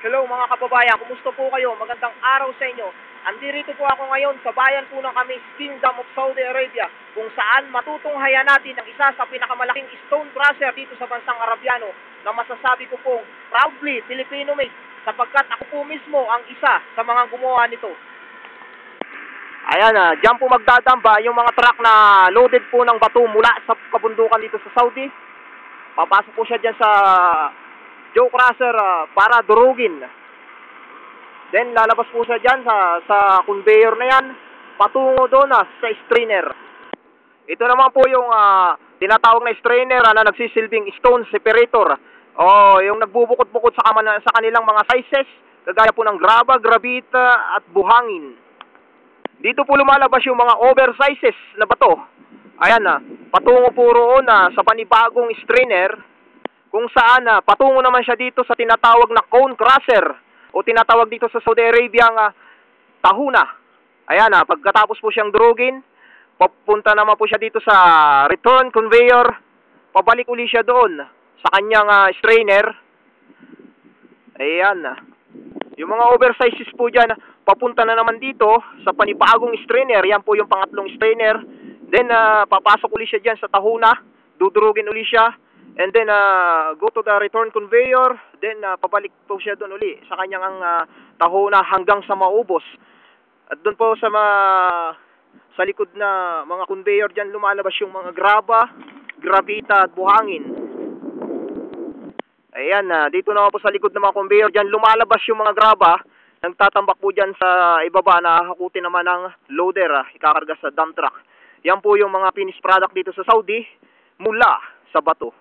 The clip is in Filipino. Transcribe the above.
Hello mga kababayan, kumusta po kayo? Magandang araw sa inyo. Andirito po ako ngayon sa bayan po ng Khamis, Kingdom of Saudi Arabia, kung saan matutunghayan natin ang isa sa pinakamalaking stone crusher dito sa bansang Arabiano na masasabi ko pong proudly Filipino made, sapagkat ako po mismo ang isa sa mga gumawa nito. Ayan dyan po magdadamba yung mga truck na loaded po ng bato mula sa kabundukan dito sa Saudi. Papasok po siya dyan sa Joe Crusher para durugin. Then lalabas po siya dyan sa conveyor na yan, patungo doon sa strainer. Ito naman po yung tinatawag na strainer na nagsisilbing stone separator. Yung nagbubukod-bukod sa kanilang mga sizes, kagaya po ng graba, gravita at buhangin. Dito po lumalabas yung mga oversizes na bato. Ayan patungo po roon sa panibagong strainer, kung saan patungo naman siya dito sa tinatawag na cone crusher o tinatawag dito sa Saudi Arabia ang tahuna. Ayan pagkatapos po siyang durugin, papunta naman po siya dito sa return conveyor, pabalik uli siya doon sa kanyang strainer. Ayan yung mga oversizes po dyan, papunta na naman dito sa panibagong strainer. Yan po yung pangatlong strainer. Then papasok uli siya dyan sa tahuna, dudurugin uli siya. And then go to the return conveyor. Then pabalik po siya doon uli sa kanyang tahuna hanggang sa maubos. At doon po sa likod na mga conveyor dyan lumalabas yung mga graba, gravita at buhangin. Ayan dito naman po sa likod ng mga conveyor dyan lumalabas yung mga graba. Nagtatambak po dyan sa ibaba na hakutin naman ng loader, ikakarga sa dump truck. Yan po yung mga finished product dito sa Saudi mula sa bato.